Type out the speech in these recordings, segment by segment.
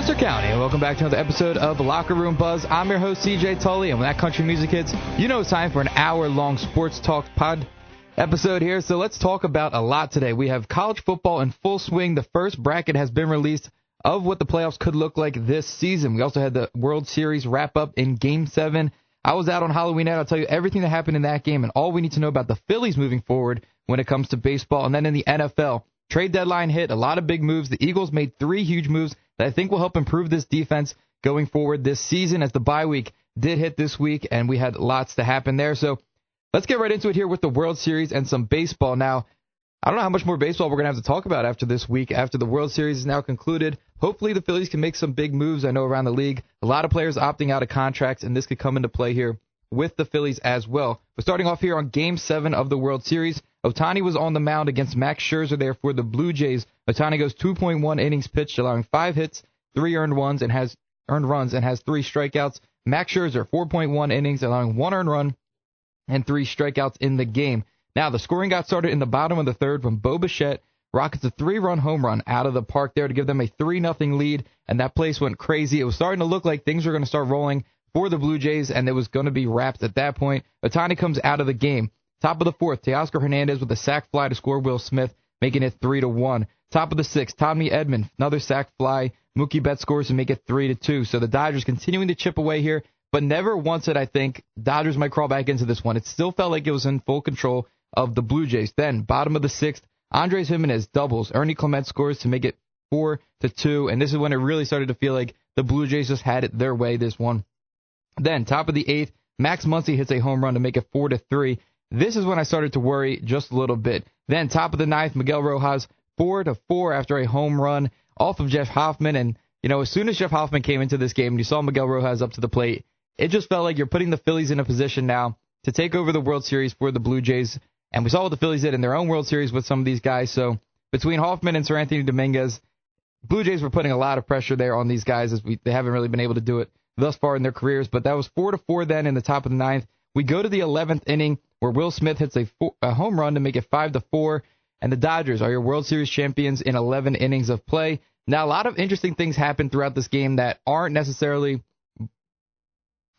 Worcester County, and welcome back to another episode of Locker Room Buzz. I'm your host, CJ Tully, and when that country music hits, you know it's time for an hour-long sports talk pod episode here. So let's talk about a lot today. We have college football in full swing. The first bracket has been released of what the playoffs could look like this season. We also had the World Series wrap up in Game 7. I was out on Halloween night. I'll tell you everything that happened in that game and all we need to know about the Phillies moving forward when it comes to baseball. And then in the NFL, trade deadline hit, a lot of big moves. The Eagles made 3 huge moves that I think will help improve this defense going forward this season, as the bye week did hit this week, and we had lots to happen there. So let's get right into it here with the World Series and some baseball. Now, I don't know how much more baseball we're going to have to talk about after this week, after the World Series is now concluded. Hopefully the Phillies can make some big moves, I know, around the league. A lot of players opting out of contracts, and this could come into play here with the Phillies as well. We're starting off here on Game 7 of the World Series. Ohtani was on the mound against Max Scherzer there for the Blue Jays. Ohtani goes 2.1 innings pitched, allowing 5 hits, 3 earned runs, and has 3 strikeouts. Max Scherzer, 4.1 innings, allowing 1 earned run and 3 strikeouts in the game. Now, the scoring got started in the bottom of the third when Bo Bichette rockets a 3-run home run out of the park there to give them a 3-0 lead, and that place went crazy. It was starting to look like things were going to start rolling for the Blue Jays, and it was going to be wrapped at that point. Ohtani comes out of the game. Top of the 4th, Teoscar Hernandez with a sac fly to score Will Smith, making it 3-1. Top of the 6th, Tommy Edman, another sac fly. Mookie Betts scores to make it 3-2. So the Dodgers continuing to chip away here, but never once did I think Dodgers might crawl back into this one. It still felt like it was in full control of the Blue Jays. Then, bottom of the 6th, Andres Gimenez doubles. Ernie Clement scores to make it 4-2, and this is when it really started to feel like the Blue Jays just had it their way this one. Then, top of the 8th, Max Muncy hits a home run to make it 4-3. This is when I started to worry just a little bit. Then, top of the 9th, Miguel Rojas, 4-4 after a home run off of Jeff Hoffman. And, you know, as soon as Jeff Hoffman came into this game and you saw Miguel Rojas up to the plate, it just felt like you're putting the Phillies in a position now to take over the World Series for the Blue Jays. And we saw what the Phillies did in their own World Series with some of these guys. So between Hoffman and Sir Anthony Dominguez, Blue Jays were putting a lot of pressure there on these guys, as they haven't really been able to do it thus far in their careers. But that was 4-4 then in the top of the 9th. We go to the 11th inning where Will Smith hits a home run to make it 5-4. And the Dodgers are your World Series champions in 11 innings of play. Now, a lot of interesting things happened throughout this game that aren't necessarily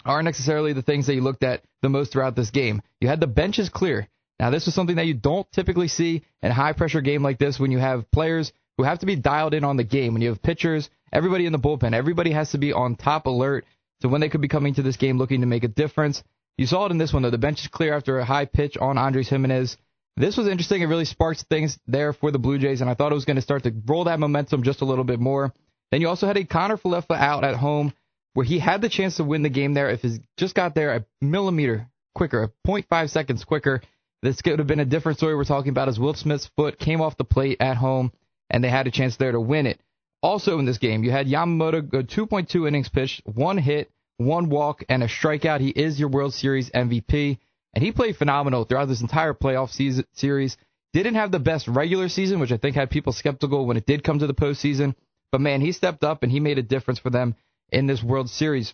the things that you looked at the most throughout this game. You had the benches clear. Now, this was something that you don't typically see in a high-pressure game like this when you have players who have to be dialed in on the game. When you have pitchers, everybody in the bullpen, everybody has to be on top alert to when they could be coming to this game looking to make a difference. You saw it in this one, though. The bench is clear after a high pitch on Andres Gimenez. This was interesting. It really sparked things there for the Blue Jays, and I thought it was going to start to roll that momentum just a little bit more. Then you also had a Connor Falefa out at home where he had the chance to win the game there if he just got there a millimeter quicker, 0.5 seconds quicker. This could have been a different story we're talking about, as Will Smith's foot came off the plate at home, and they had a chance there to win it. Also in this game, you had Yamamoto go 2.2 innings pitched, 1 hit, 1 walk, and a strikeout. He is your World Series MVP. And he played phenomenal throughout this entire playoff series. Didn't have the best regular season, which I think had people skeptical when it did come to the postseason. But, man, he stepped up and he made a difference for them in this World Series.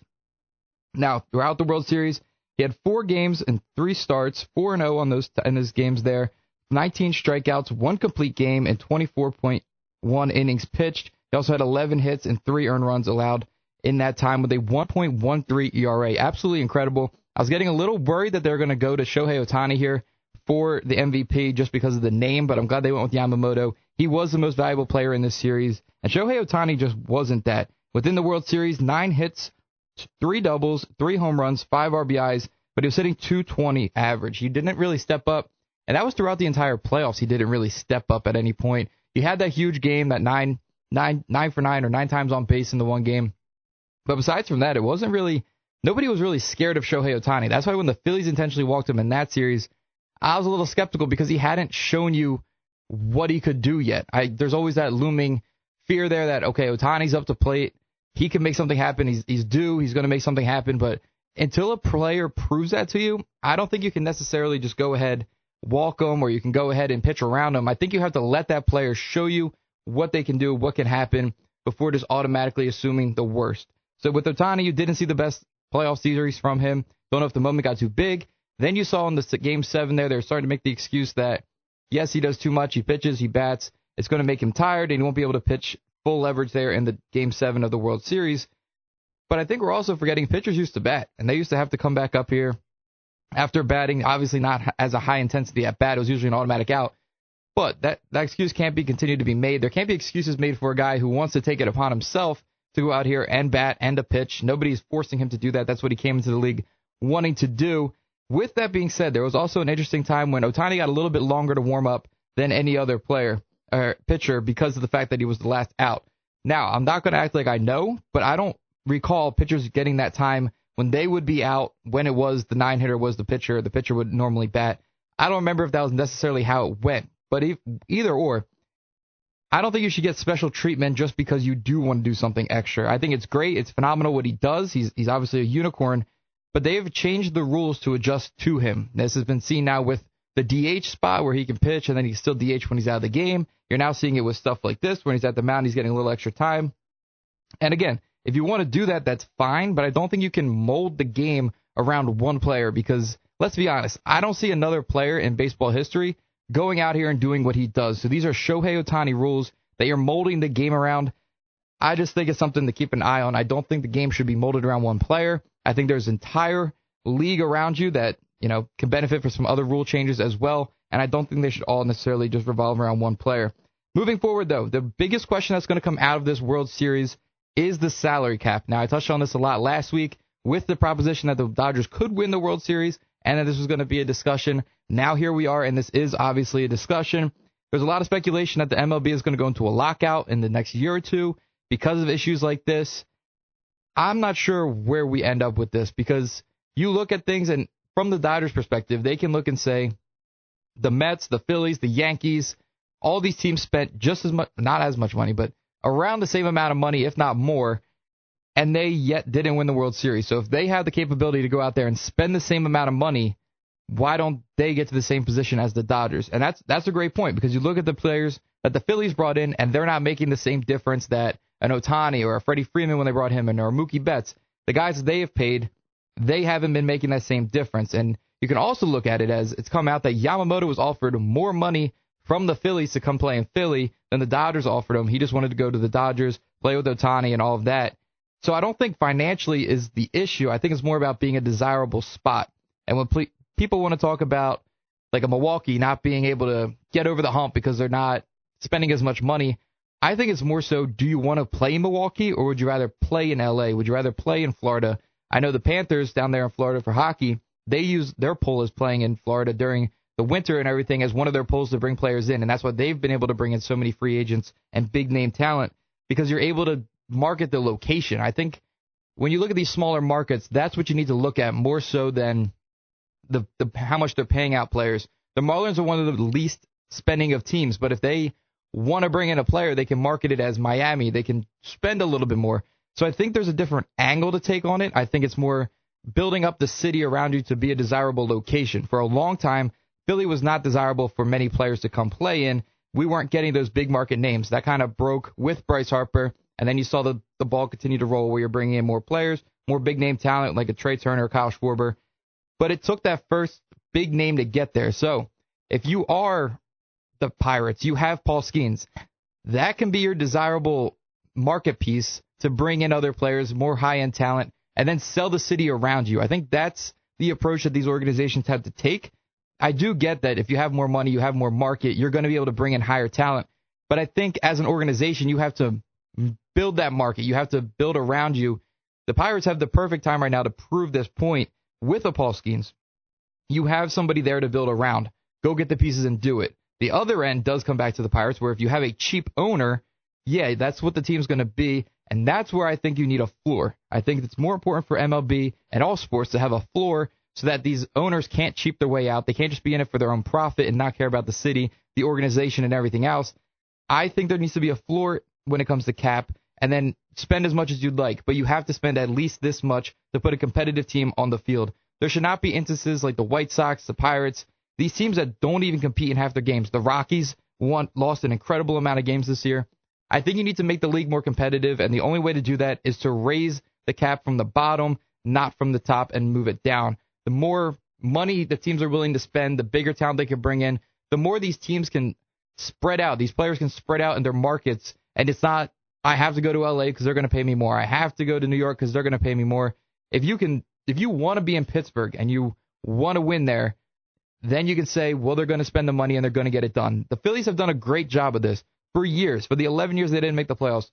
Now, throughout the World Series, he had 4 games and 3 starts, 4-0 in those games there, 19 strikeouts, 1 complete game, and 24.1 innings pitched. He also had 11 hits and 3 earned runs allowed in that time with a 1.13 ERA. Absolutely incredible. I was getting a little worried that they were going to go to Shohei Ohtani here for the MVP just because of the name, but I'm glad they went with Yamamoto. He was the most valuable player in this series, and Shohei Ohtani just wasn't that. Within the World Series, 9 hits, 3 doubles, 3 home runs, 5 RBIs, but he was hitting .220 average. He didn't really step up, and that was throughout the entire playoffs. He didn't really step up at any point. He had that huge game, that 9 for 9 or 9 times on base in the one game. But besides from that, it wasn't really... Nobody was really scared of Shohei Ohtani. That's why when the Phillies intentionally walked him in that series, I was a little skeptical because he hadn't shown you what he could do yet. There's always that looming fear there that, okay, Ohtani's up to plate. He can make something happen. He's due. He's going to make something happen. But until a player proves that to you, I don't think you can necessarily just go ahead, walk him, or you can go ahead and pitch around him. I think you have to let that player show you what they can do, what can happen, before just automatically assuming the worst. So with Ohtani, you didn't see the best playoff series from him. Don't know if the moment got too big. Then you saw in the Game 7 there, they were starting to make the excuse that, yes, he does too much. He pitches, he bats. It's going to make him tired, and he won't be able to pitch full leverage there in the Game 7 of the World Series. But I think we're also forgetting pitchers used to bat, and they used to have to come back up here after batting, obviously not as a high intensity at bat. It was usually an automatic out. But that excuse can't be continued to be made. There can't be excuses made for a guy who wants to take it upon himself to go out here and bat and to pitch. Nobody's forcing him to do that. That's what he came into the league wanting to do. With that being said, there was also an interesting time when Ohtani got a little bit longer to warm up than any other player or pitcher because of the fact that he was the last out. Now, I'm not going to act like I know, but I don't recall pitchers getting that time when they would be out, when it was the 9-hitter was the pitcher would normally bat. I don't remember if that was necessarily how it went, but either or, I don't think you should get special treatment just because you do want to do something extra. I think it's great. It's phenomenal what he does. He's obviously a unicorn, but they've changed the rules to adjust to him. This has been seen now with the DH spot where he can pitch and then he can still DH when he's out of the game. You're now seeing it with stuff like this. When he's at the mound, he's getting a little extra time. And again, if you want to do that, that's fine, but I don't think you can mold the game around one player because, let's be honest, I don't see another player in baseball history going out here and doing what he does. So these are Shohei Ohtani rules that you're molding the game around. I just think it's something to keep an eye on. I don't think the game should be molded around one player. I think there's an entire league around you that, can benefit from some other rule changes as well, and I don't think they should all necessarily just revolve around one player. Moving forward, though, the biggest question that's going to come out of this World Series is the salary cap. Now, I touched on this a lot last week with the proposition that the Dodgers could win the World Series and that this was going to be a discussion. Now here we are, and this is obviously a discussion. There's a lot of speculation that the MLB is going to go into a lockout in the next year or two because of issues like this. I'm not sure where we end up with this because you look at things, and from the Dodgers' perspective, they can look and say the Mets, the Phillies, the Yankees, all these teams spent just as much, not as much money, but around the same amount of money, if not more, and they yet didn't win the World Series. So if they have the capability to go out there and spend the same amount of money, why don't they get to the same position as the Dodgers? And that's a great point because you look at the players that the Phillies brought in, and they're not making the same difference that an Ohtani or a Freddie Freeman when they brought him in, or Mookie Betts. The guys that they have paid, they haven't been making that same difference. And you can also look at it as it's come out that Yamamoto was offered more money from the Phillies to come play in Philly than the Dodgers offered him. He just wanted to go to the Dodgers, play with Ohtani and all of that. So I don't think financially is the issue. I think it's more about being a desirable spot. And when people want to talk about like a Milwaukee not being able to get over the hump because they're not spending as much money, I think it's more so, do you want to play in Milwaukee or would you rather play in LA? Would you rather play in Florida? I know the Panthers down there in Florida for hockey, they use their pull as playing in Florida during the winter and everything as one of their pulls to bring players in. And that's why they've been able to bring in so many free agents and big name talent because you're able to market the location. I think when you look at these smaller markets, that's what you need to look at more so than the how much they're paying out players. The Marlins are one of the least spending of teams, but if they want to bring in a player, they can market it as Miami. They can spend a little bit more. So I think there's a different angle to take on it. I think it's more building up the city around you to be a desirable location. For a long time, Philly was not desirable for many players to come play in. We weren't getting those big market names. That kind of broke with Bryce Harper, and then you saw the ball continue to roll where you're bringing in more players, more big name talent like a Trey Turner or Kyle Schwarber. But it took that first big name to get there. So if you are the Pirates, you have Paul Skeens. That can be your desirable market piece to bring in other players, more high-end talent, and then sell the city around you. I think that's the approach that these organizations have to take. I do get that if you have more money, you have more market, you're going to be able to bring in higher talent. But I think as an organization, you have to build that market. You have to build around you. The Pirates have the perfect time right now to prove this point with a Paul Skeens. You have somebody there to build around. Go get the pieces and do it. The other end does come back to the Pirates, where if you have a cheap owner, yeah, that's what the team's going to be, and that's where I think you need a floor. I think it's more important for MLB and all sports to have a floor so that these owners can't cheap their way out. They can't just be in it for their own profit and not care about the city, the organization, and everything else. I think there needs to be a floor when it comes to cap, and then spend as much as you'd like, but you have to spend at least this much to put a competitive team on the field. There should not be instances like the White Sox, the Pirates, these teams that don't even compete in half their games. The Rockies lost an incredible amount of games this year. I think you need to make the league more competitive, and the only way to do that is to raise the cap from the bottom, not from the top, and move it down. The more money the teams are willing to spend, the bigger talent they can bring in, the more these teams can spread out. These players can spread out in their markets, and it's not I have to go to LA because they're going to pay me more. I have to go to New York because they're going to pay me more. If you want to be in Pittsburgh and you want to win there, then you can say, well, they're going to spend the money and they're going to get it done. The Phillies have done a great job of this for years. For the 11 years they didn't make the playoffs,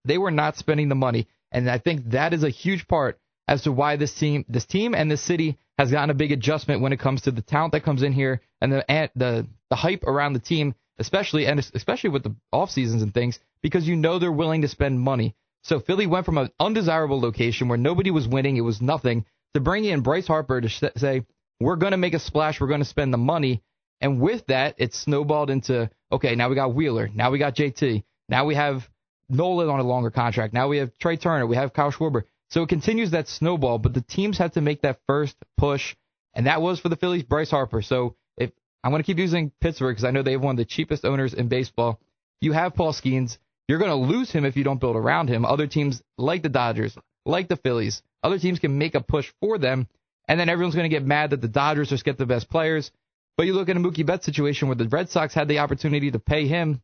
they were not spending the money. And I think that is a huge part as to why this team and this city has gotten a big adjustment when it comes to the talent that comes in here and the hype around the team, especially with the off seasons and things, because they're willing to spend money. So Philly went from an undesirable location where nobody was winning, it was nothing, to bring in Bryce Harper to say, we're going to make a splash, we're going to spend the money. And with that, it snowballed into, okay, now we got Wheeler, now we got JT, now we have Nolan on a longer contract, now we have Trey Turner, we have Kyle Schwarber. So it continues that snowball, but the teams had to make that first push, and that was for the Phillies, Bryce Harper. So if I'm going to keep using Pittsburgh because I know they have one of the cheapest owners in baseball. You have Paul Skeens. You're going to lose him if you don't build around him. Other teams like the Dodgers, like the Phillies, other teams can make a push for them, and then everyone's going to get mad that the Dodgers just get the best players. But you look at a Mookie Betts situation where the Red Sox had the opportunity to pay him,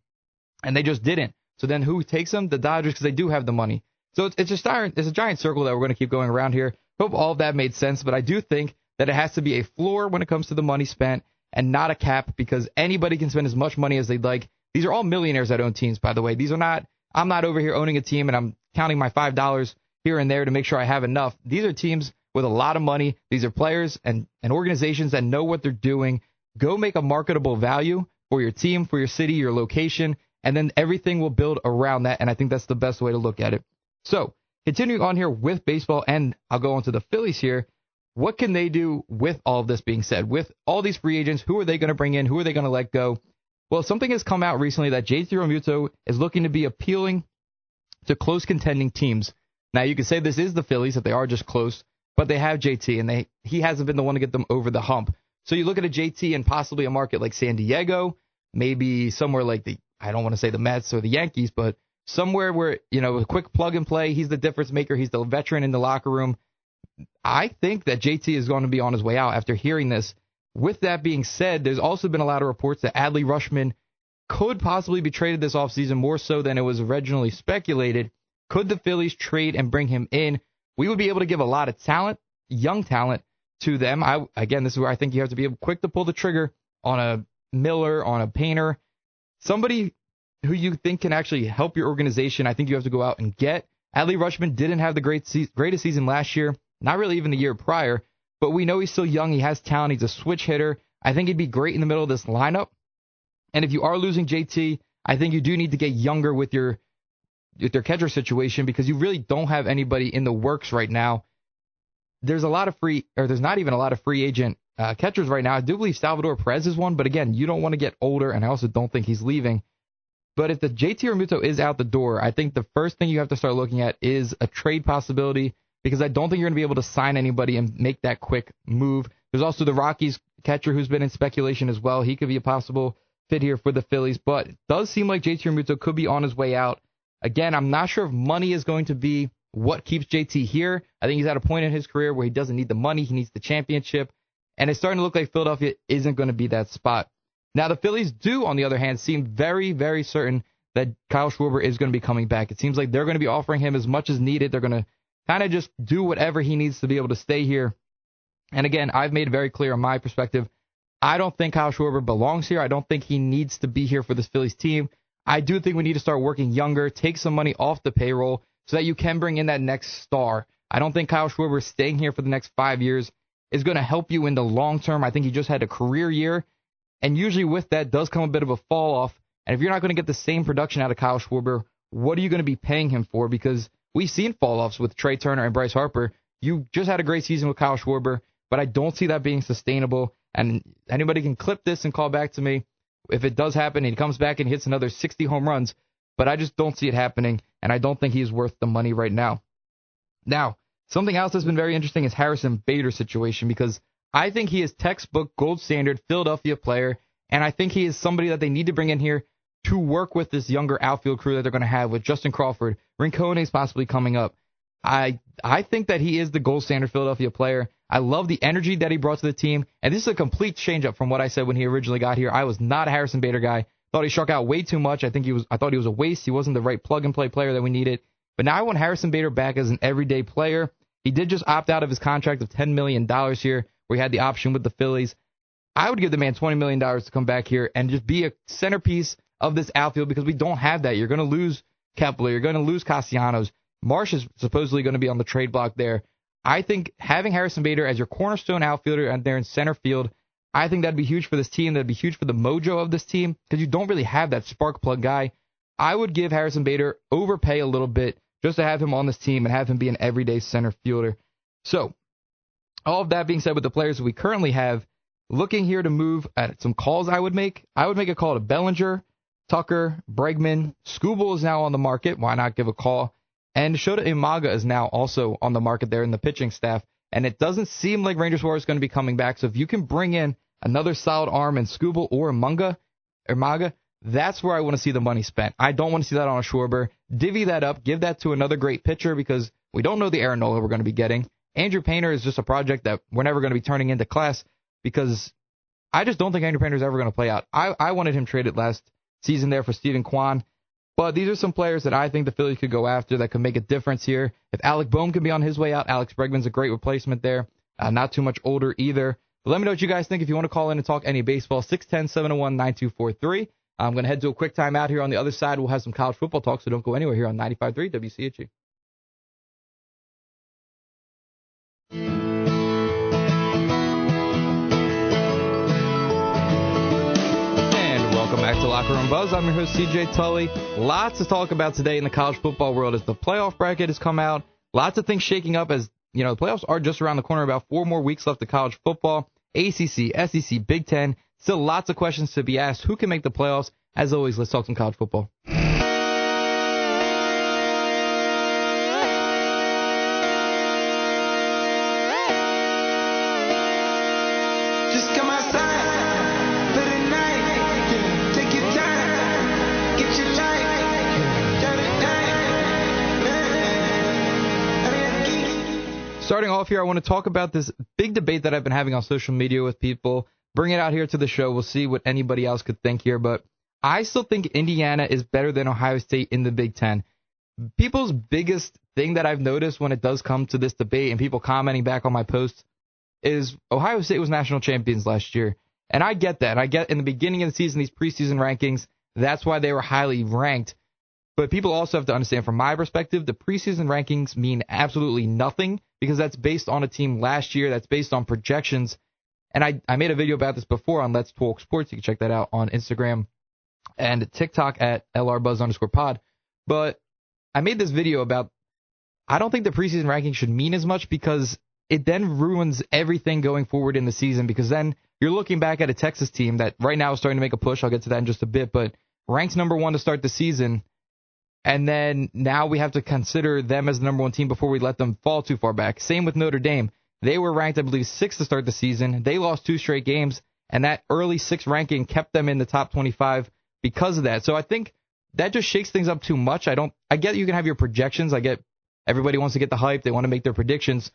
and they just didn't. So then who takes him? The Dodgers, because they do have the money. So it's a giant circle that we're going to keep going around here. Hope all of that made sense, but I do think that it has to be a floor when it comes to the money spent and not a cap, because anybody can spend as much money as they'd like. These are all millionaires that own teams, by the way. I'm not over here owning a team and I'm counting my $5 here and there to make sure I have enough. These are teams with a lot of money. These are players and organizations that know what they're doing. Go make a marketable value for your team, for your city, your location, and then everything will build around that, and I think that's the best way to look at it. So, continuing on here with baseball, and I'll go on to the Phillies here. What can they do with all of this being said? With all these free agents, who are they going to bring in? Who are they going to let go? Well, something has come out recently that JT Realmuto is looking to be appealing to close contending teams. Now, you could say this is the Phillies, that they are just close, but they have JT, and he hasn't been the one to get them over the hump. So you look at a JT in possibly a market like San Diego, maybe somewhere like I don't want to say the Mets or the Yankees, but somewhere where, a quick plug and play, he's the difference maker, he's the veteran in the locker room. I think that JT is going to be on his way out after hearing this. With that being said, there's also been a lot of reports that Adley Rutschman could possibly be traded this offseason, more so than it was originally speculated. Could the Phillies trade and bring him in? We would be able to give a lot of talent, young talent, to them. This is where I think you have to be quick to pull the trigger on a Miller, on a Painter, somebody who you think can actually help your organization. I think you have to go out and get. Adley Rutschman didn't have the greatest season last year, not really even the year prior, but we know he's still young. He has talent. He's a switch hitter. I think he'd be great in the middle of this lineup. And if you are losing JT, I think you do need to get younger with your catcher situation, because you really don't have anybody in the works right now. There's not even a lot of free agent catchers right now. I do believe Salvador Perez is one, but again, you don't want to get older, and I also don't think he's leaving. But if the JT Realmuto is out the door, I think the first thing you have to start looking at is a trade possibility, because I don't think you're going to be able to sign anybody and make that quick move. There's also the Rockies catcher who's been in speculation as well. He could be a possible fit here for the Phillies, but it does seem like JT Realmuto could be on his way out. Again, I'm not sure if money is going to be what keeps JT here. I think he's at a point in his career where he doesn't need the money. He needs the championship. And it's starting to look like Philadelphia isn't going to be that spot. Now, the Phillies do, on the other hand, seem very, very certain that Kyle Schwarber is going to be coming back. It seems like they're going to be offering him as much as needed. They're going to kind of just do whatever he needs to be able to stay here. And again, I've made it very clear on my perspective, I don't think Kyle Schwarber belongs here. I don't think he needs to be here for this Phillies team. I do think we need to start working younger, take some money off the payroll so that you can bring in that next star. I don't think Kyle Schwarber staying here for the next 5 years is going to help you in the long term. I think he just had a career year, and usually with that does come a bit of a fall off. And if you're not going to get the same production out of Kyle Schwarber, what are you going to be paying him for? Because we've seen fall offs with Trey Turner and Bryce Harper. You just had a great season with Kyle Schwarber, but I don't see that being sustainable. And anybody can clip this and call back to me if it does happen and he comes back and hits another 60 home runs, but I just don't see it happening, and I don't think he's worth the money right now. Now, something else that's been very interesting is Harrison Bader's situation, because I think he is textbook gold standard Philadelphia player, and I think he is somebody that they need to bring in here to work with this younger outfield crew that they're going to have with Justin Crawford. Rincon is possibly coming up. I think that he is the gold standard Philadelphia player. I love the energy that he brought to the team, and this is a complete change-up from what I said when he originally got here. I was not a Harrison Bader guy. Thought he struck out way too much. I thought he was a waste. He wasn't the right plug-and-play player that we needed. But now I want Harrison Bader back as an everyday player. He did just opt out of his contract of $10 million here, where he had the option with the Phillies. I would give the man $20 million to come back here and just be a centerpiece of this outfield, because we don't have that. You're going to lose Kepler. You're going to lose Castellanos. Marsh is supposedly going to be on the trade block there. I think having Harrison Bader as your cornerstone outfielder out there in center field, I think that'd be huge for this team. That'd be huge for the mojo of this team, because you don't really have that spark plug guy. I would give Harrison Bader overpay a little bit just to have him on this team and have him be an everyday center fielder. So, all of that being said, with the players that we currently have, looking here to move at some calls I would make a call to Bellinger, Tucker, Bregman. Skubal is now on the market. Why not give a call? And Shota Imага is now also on the market there in the pitching staff. And it doesn't seem like Ranger Suarez is going to be coming back. So if you can bring in another solid arm in Skubal or Imага, that's where I want to see the money spent. I don't want to see that on a Schwarber. Divvy that up. Give that to another great pitcher, because we don't know the Aaron Nola we're going to be getting. Andrew Painter is just a project that we're never going to be turning into class, because I just don't think Andrew Painter is ever going to play out. I wanted him traded last season there for Steven Kwan. But these are some players that I think the Phillies could go after that could make a difference here. If Alec Boehm can be on his way out, Alex Bregman's a great replacement there. Not too much older either. But let me know what you guys think. If you want to call in and talk any baseball, 610-701-9243. I'm going to head to a quick timeout here. On the other side, we'll have some college football talk, so don't go anywhere here on 95.3 WCHE. Welcome back to Locker Room Buzz. I'm your host, CJ Tully. Lots to talk about today in the college football world as the playoff bracket has come out. Lots of things shaking up as, the playoffs are just around the corner. About 4 more weeks left of college football. ACC, SEC, Big Ten. Still lots of questions to be asked. Who can make the playoffs? As always, let's talk some college football. Just come outside. Starting off here, I want to talk about this big debate that I've been having on social media with people. Bring it out here to the show. We'll see what anybody else could think here. But I still think Indiana is better than Ohio State in the Big Ten. People's biggest thing that I've noticed when it does come to this debate and people commenting back on my posts is Ohio State was national champions last year. And I get that. I get in the beginning of the season, these preseason rankings, that's why they were highly ranked. But people also have to understand, from my perspective, the preseason rankings mean absolutely nothing, because that's based on a team last year. That's based on projections. And I made a video about this before on Let's Talk Sports. You can check that out on Instagram and TikTok at LRBuzz_pod. But I made this video about, I don't think the preseason rankings should mean as much, because it then ruins everything going forward in the season, because then you're looking back at a Texas team that right now is starting to make a push. I'll get to that in just a bit, but ranked number 1 to start the season. And then now we have to consider them as the number 1 team before we let them fall too far back. Same with Notre Dame. They were ranked, I believe, 6th to start the season. They lost 2 straight games, and that early 6th ranking kept them in the top 25 because of that. So I think that just shakes things up too much. I get you can have your projections. I get everybody wants to get the hype. They want to make their predictions.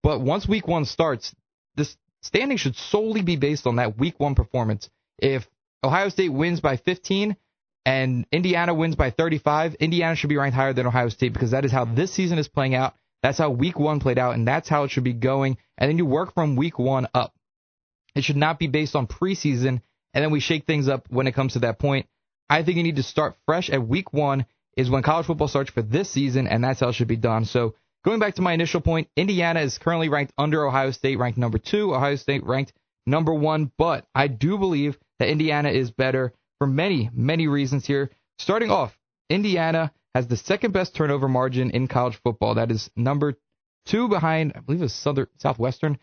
But once week 1 starts, this standing should solely be based on that week 1 performance. If Ohio State wins by 15 and Indiana wins by 35, Indiana should be ranked higher than Ohio State, because that is how this season is playing out. That's how week 1 played out, and that's how it should be going. And then you work from week 1 up. It should not be based on preseason, and then we shake things up when it comes to that point. I think you need to start fresh at week 1 is when college football starts for this season, and that's how it should be done. So going back to my initial point, Indiana is currently ranked under Ohio State, ranked number 2. Ohio State ranked number 1, but I do believe that Indiana is better for many, many reasons here. Starting off, Indiana has the second best turnover margin in college football. That is number 2 behind, I believe it was Southwestern,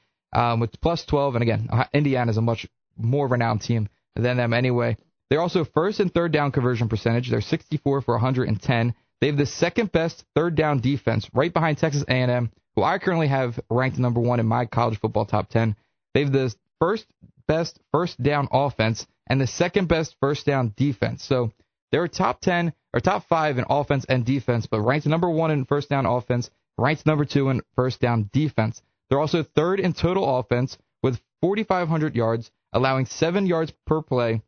with plus 12. And again, Indiana is a much more renowned team than them anyway. They're also first in third down conversion percentage. They're 64 for 110. They have the second best third down defense, right behind Texas A&M, who I currently have ranked number 1 in my college football top 10. They have the first best first down offense and the second best first down defense. So they're top 10 or top 5 in offense and defense, but ranked number 1 in first down offense, ranked number 2 in first down defense. They're also third in total offense with 4,500 yards, allowing 7 yards per play,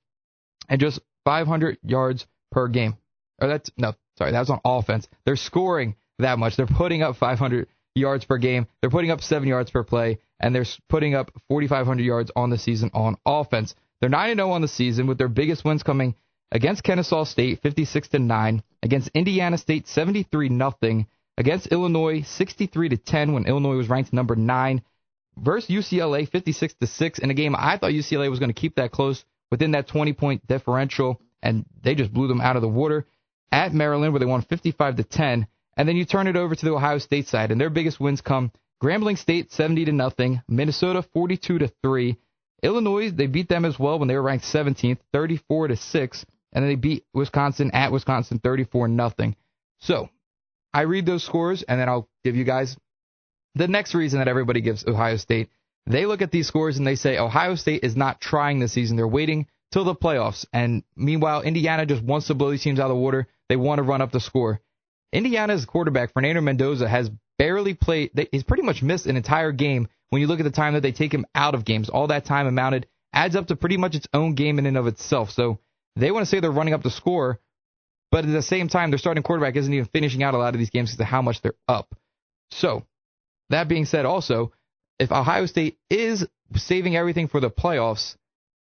and just 500 yards per game. That was on offense. They're scoring that much. They're putting up 500 yards per game. They're putting up 7 yards per play, and they're putting up 4,500 yards on the season on offense. They're 9-0 on the season, with their biggest wins coming against Kennesaw State, 56-9, against Indiana State, 73-0, against Illinois, 63-10, when Illinois was ranked number 9, versus UCLA, 56-6, in a game I thought UCLA was going to keep that close within that 20-point differential, and they just blew them out of the water. At Maryland, where they won 55-10, and then you turn it over to the Ohio State side, and their biggest wins come Grambling State, 70-0, Minnesota, 42-3, Illinois, they beat them as well when they were ranked 17th, 34-6, and then they beat Wisconsin at Wisconsin, 34-0. So I read those scores, and then I'll give you guys the next reason that everybody gives Ohio State. They look at these scores and they say Ohio State is not trying this season. They're waiting till the playoffs. And meanwhile, Indiana just wants to blow these teams out of the water. They want to run up the score. Indiana's quarterback, Fernando Mendoza, has barely played. He's pretty much missed an entire game when you look at the time that they take him out of games. All that time amounted adds up to pretty much its own game in and of itself. So they want to say they're running up the score, but at the same time, their starting quarterback isn't even finishing out a lot of these games because of how much they're up. So that being said, also, if Ohio State is saving everything for the playoffs,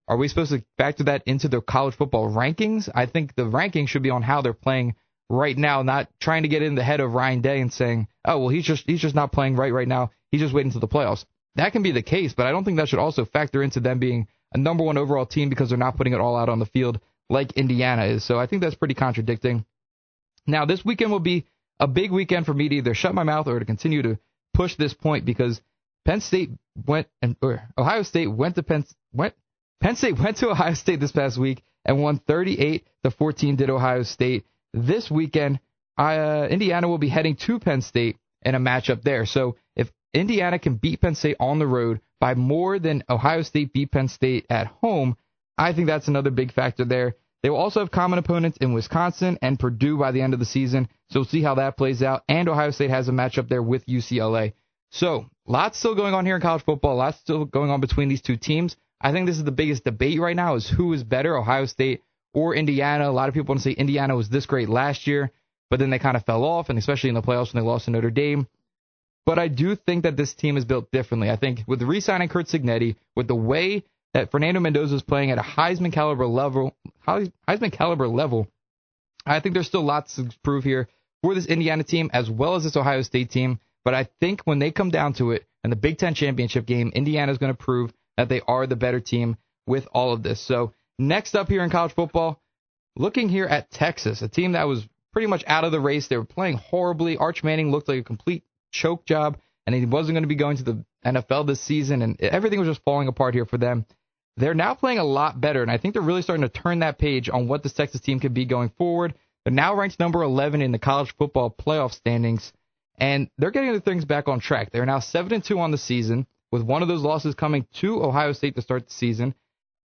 are we supposed to factor that into the college football rankings? I think the rankings should be on how they're playing right now, not trying to get in the head of Ryan Day and saying, oh, well, he's just not playing right now. He's just waiting until the playoffs. That can be the case, but I don't think that should also factor into them being a number one overall team because they're not putting it all out on the field like Indiana is. So I think that's pretty contradicting. Now, this weekend will be a big weekend for me to either shut my mouth or to continue to push this point because Ohio State went to Ohio State this past week and won 38-14 did Ohio State. This weekend, Indiana will be heading to Penn State in a matchup there. So if Indiana can beat Penn State on the road by more than Ohio State beat Penn State at home, I think that's another big factor there. They will also have common opponents in Wisconsin and Purdue by the end of the season, so we'll see how that plays out. And Ohio State has a matchup there with UCLA. So lots still going on here in college football, lots still going on between these two teams. I think this is the biggest debate right now is who is better, Ohio State or Indiana. A lot of people want to say Indiana was this great last year, but then they kind of fell off, and especially in the playoffs when they lost to Notre Dame. But I do think that this team is built differently. I think with the re-signing Curt Cignetti, with the way that Fernando Mendoza is playing at a Heisman caliber level, I think there's still lots to prove here for this Indiana team as well as this Ohio State team. But I think when they come down to it in the Big Ten championship game, Indiana is going to prove that they are the better team with all of this. So next up here in college football, looking here at Texas, a team that was pretty much out of the race. They were playing horribly. Arch Manning looked like a complete choke job, and he wasn't going to be going to the NFL this season, and everything was just falling apart here for them. They're now playing a lot better, and I think they're really starting to turn that page on what this Texas team could be going forward. They're now ranked number 11 in the college football playoff standings, and they're getting their things back on track. They're now 7-2 on the season, with one of those losses coming to Ohio State to start the season,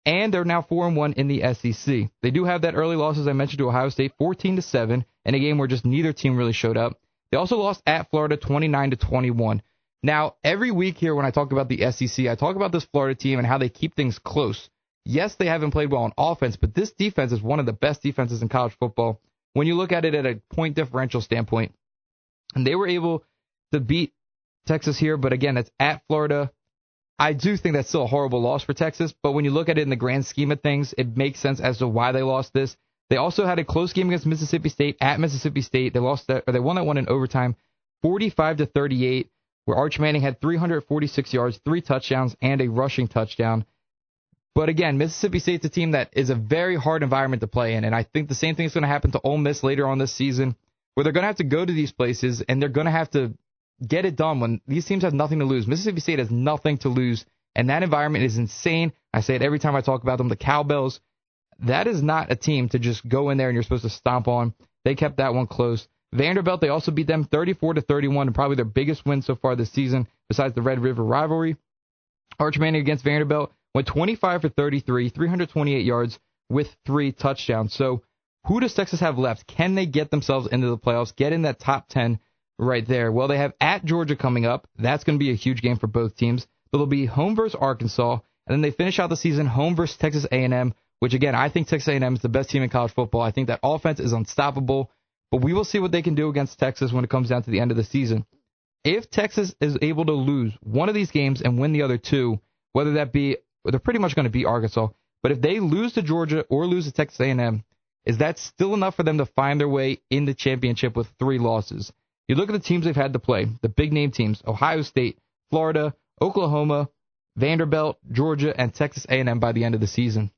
and they're now 4-1 in the SEC. They do have that early loss, as I mentioned, to Ohio State, 14-7, in a game where just neither team really showed up. They also lost at Florida 29-21. Now, every week here when I talk about the SEC, I talk about this Florida team and how they keep things close. Yes, they haven't played well on offense, but this defense is one of the best defenses in college football when you look at it at a point differential standpoint. And they were able to beat Texas here, but again, that's at Florida. I do think that's still a horrible loss for Texas, but when you look at it in the grand scheme of things, it makes sense as to why they lost this. They also had a close game against Mississippi State at Mississippi State. They won that one in overtime, 45-38, where Arch Manning had 346 yards, 3 touchdowns, and a rushing touchdown. But again, Mississippi State's a team that is a very hard environment to play in, and I think the same thing is going to happen to Ole Miss later on this season, where they're going to have to go to these places, and they're going to have to get it done when these teams have nothing to lose. Mississippi State has nothing to lose, and that environment is insane. I say it every time I talk about them, the Cowbells. That is not a team to just go in there and you're supposed to stomp on. They kept that one close. Vanderbilt, they also beat them 34-31, and probably their biggest win so far this season, besides the Red River rivalry. Arch Manning against Vanderbilt went 25 for 33, 328 yards with 3 touchdowns. So who does Texas have left? Can they get themselves into the playoffs, get in that top 10 right there? Well, they have at Georgia coming up. That's going to be a huge game for both teams. It'll be home versus Arkansas, and then they finish out the season home versus Texas A&M, which, again, I think Texas A&M is the best team in college football. I think that offense is unstoppable, but we will see what they can do against Texas when it comes down to the end of the season. If Texas is able to lose one of these games and win the other two, whether that be, they're pretty much going to beat Arkansas, but if they lose to Georgia or lose to Texas A&M, is that still enough for them to find their way in the championship with 3 losses? You look at the teams they've had to play, the big-name teams, Ohio State, Florida, Oklahoma, Vanderbilt, Georgia, and Texas A&M by the end of the season.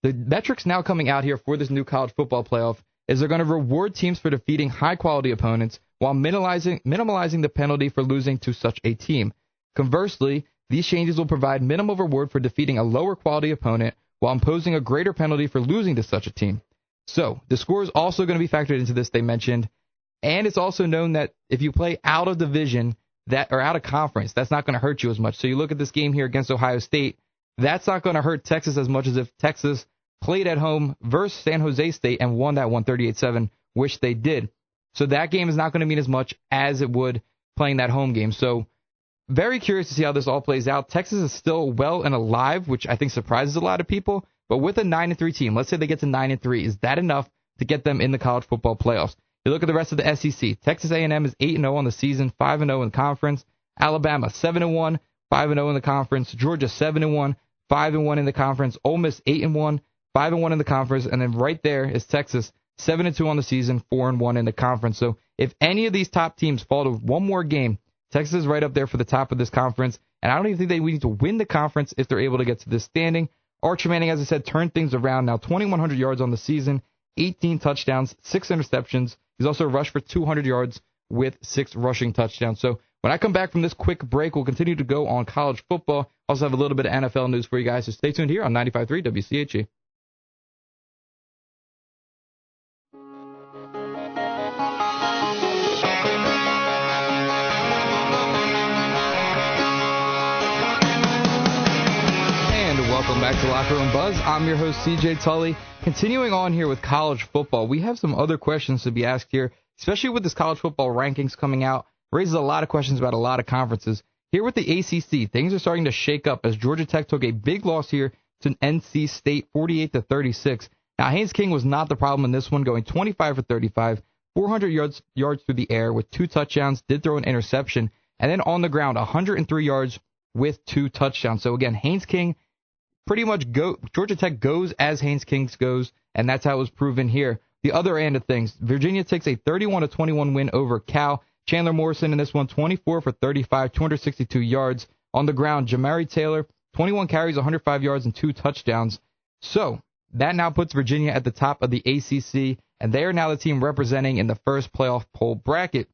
The metrics now coming out here for this new college football playoff is they're going to reward teams for defeating high-quality opponents while minimalizing the penalty for losing to such a team. Conversely, these changes will provide minimal reward for defeating a lower-quality opponent while imposing a greater penalty for losing to such a team. So, the score is also going to be factored into this, they mentioned, and it's also known that if you play out of division or out of conference, that's not going to hurt you as much. So you look at this game here against Ohio State, that's not going to hurt Texas as much as if Texas played at home versus San Jose State and won that 138-7, which they did. So that game is not going to mean as much as it would playing that home game. So very curious to see how this all plays out. Texas is still well and alive, which I think surprises a lot of people. But with a 9-3 team, let's say they get to 9-3, is that enough to get them in the college football playoffs? You look at the rest of the SEC. Texas A&M is 8-0 on the season, 5-0 in the conference. Alabama 7-1, 5-0 in the conference. Georgia 7-1, 5-1 in the conference. Ole Miss 8-1, 5-1 in the conference. And then right there is Texas 7-2 on the season, 4-1 in the conference. So if any of these top teams fall to one more game, Texas is right up there for the top of this conference. And I don't even think they need to win the conference if they're able to get to this standing. Archer Manning, as I said, turned things around. Now 2,100 yards on the season, 18 touchdowns, 6 interceptions. He's also rushed for 200 yards with 6 rushing touchdowns. So when I come back from this quick break, we'll continue to go on college football. Also have a little bit of NFL news for you guys, so stay tuned here on 95.3 WCHE. Welcome back to Locker Room Buzz. I'm your host, CJ Tully. Continuing on here with college football, we have some other questions to be asked here, especially with this college football rankings coming out. Raises a lot of questions about a lot of conferences. Here with the ACC, things are starting to shake up as Georgia Tech took a big loss here to NC State, 48-36. Now, Haynes King was not the problem in this one, going 25 for 35, 400 yards through the air with 2 touchdowns, did throw an interception, and then on the ground, 103 yards with 2 touchdowns. So again, Haynes King pretty much Georgia Tech goes as Haynes King goes, and that's how it was proven here. The other end of things, Virginia takes a 31-21 win over Cal. Chandler Morrison in this one, 24 for 35, 262 yards. On the ground, Jamari Taylor, 21 carries, 105 yards, and 2 touchdowns. So that now puts Virginia at the top of the ACC, and they are now the team representing in the first playoff poll bracket.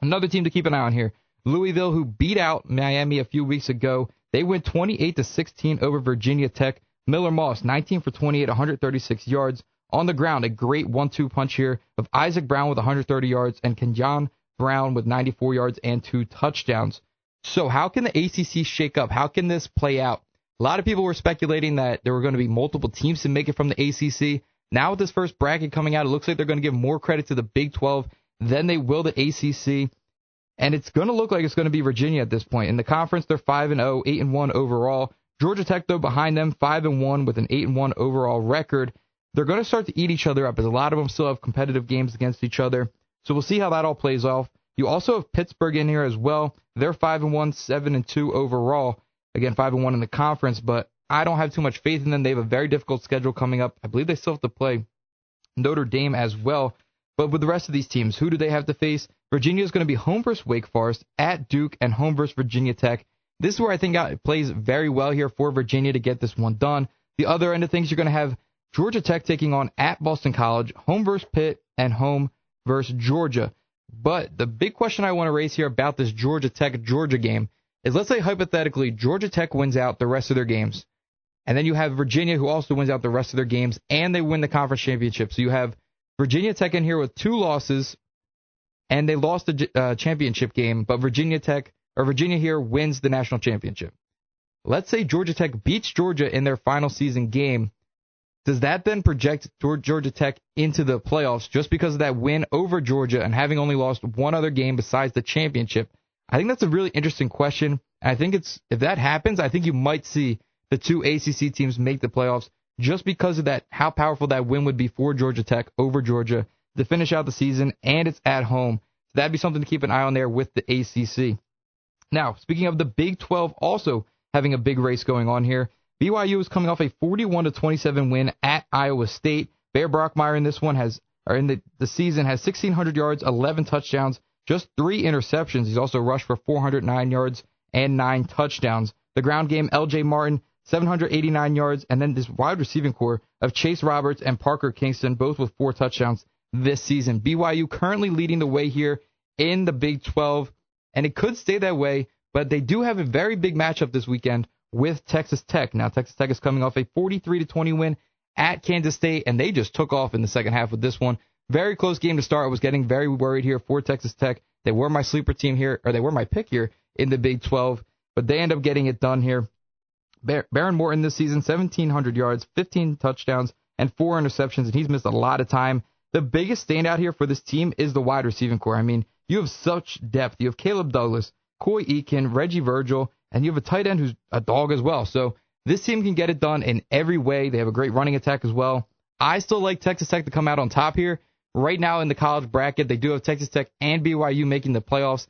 Another team to keep an eye on here, Louisville, who beat out Miami a few weeks ago. They went 28-16 over Virginia Tech. Miller Moss, 19 for 28, 136 yards. On the ground, a great 1-2 punch here of Isaac Brown with 130 yards and Kenyon Brown with 94 yards and 2 touchdowns. So how can the ACC shake up? How can this play out? A lot of people were speculating that there were going to be multiple teams to make it from the ACC. Now with this first bracket coming out, it looks like they're going to give more credit to the Big 12 than they will the ACC. And it's going to look like it's going to be Virginia at this point. In the conference, they're 5-0, 8-1 overall. Georgia Tech, though, behind them, 5-1 with an 8-1 overall record. They're going to start to eat each other up as a lot of them still have competitive games against each other. So we'll see how that all plays off. You also have Pittsburgh in here as well. They're 5-1, 7-2 overall. Again, 5-1 in the conference, but I don't have too much faith in them. They have a very difficult schedule coming up. I believe they still have to play Notre Dame as well. But with the rest of these teams, who do they have to face? Virginia is going to be home versus Wake Forest, at Duke, and home versus Virginia Tech. This is where I think it plays very well here for Virginia to get this one done. The other end of things, you're going to have Georgia Tech taking on at Boston College, home versus Pitt, and home versus Georgia. But the big question I want to raise here about this Georgia Tech-Georgia game is, let's say hypothetically Georgia Tech wins out the rest of their games. And then you have Virginia, who also wins out the rest of their games, and they win the conference championship. So you have Virginia Tech in here with 2 losses, and they lost the championship game, but Virginia here wins the national championship. Let's say Georgia Tech beats Georgia in their final season game. Does that then project Georgia Tech into the playoffs just because of that win over Georgia and having only lost one other game besides the championship? I think that's a really interesting question. And I think if that happens, I think you might see the two ACC teams make the playoffs just because of that, how powerful that win would be for Georgia Tech over Georgia to finish out the season, and it's at home. So that'd be something to keep an eye on there with the ACC. Now, speaking of the Big 12 also having a big race going on here, BYU is coming off a 41-27 win at Iowa State. Bear Brockmeyer in this one in the season has 1,600 yards, 11 touchdowns, just 3 interceptions. He's also rushed for 409 yards and 9 touchdowns. The ground game, L.J. Martin, 789 yards, and then this wide receiving core of Chase Roberts and Parker Kingston, both with 4 touchdowns this season. BYU currently leading the way here in the Big 12, and it could stay that way, but they do have a very big matchup this weekend with Texas Tech. Now, Texas Tech is coming off a 43-20 win at Kansas State, and they just took off in the second half with this one. Very close game to start. I was getting very worried here for Texas Tech. They were my sleeper team here, or they were my pick here in the Big 12, but they end up getting it done here. Baron Morton this season, 1,700 yards, 15 touchdowns, and 4 interceptions, and he's missed a lot of time. The biggest standout here for this team is the wide receiving core. I mean, you have such depth. You have Caleb Douglas, Coy Eakin, Reggie Virgil, and you have a tight end who's a dog as well. So this team can get it done in every way. They have a great running attack as well. I still like Texas Tech to come out on top here. Right now in the college bracket, they do have Texas Tech and BYU making the playoffs.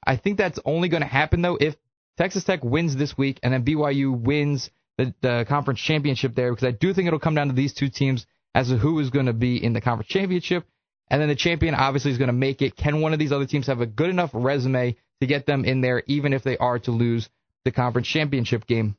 I think that's only going to happen, though, if Texas Tech wins this week and then BYU wins the conference championship there, because I do think it'll come down to these two teams as to who is going to be in the conference championship. And then the champion obviously is going to make it. Can one of these other teams have a good enough resume to get them in there, even if they are to lose the conference championship game?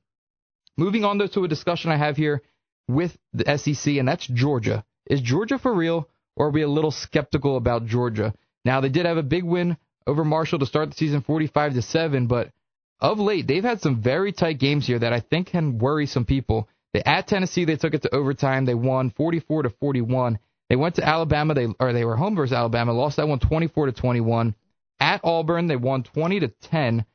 Moving on, though, to a discussion I have here with the SEC, and that's Georgia. Is Georgia for real, or are we a little skeptical about Georgia? Now, they did have a big win over Marshall to start the season, 45-7, but of late, they've had some very tight games here that I think can worry some people. At Tennessee, they took it to overtime. They won 44-41. They went to Alabama. They were home versus Alabama, lost that one 24-21. At Auburn, they won 20-10.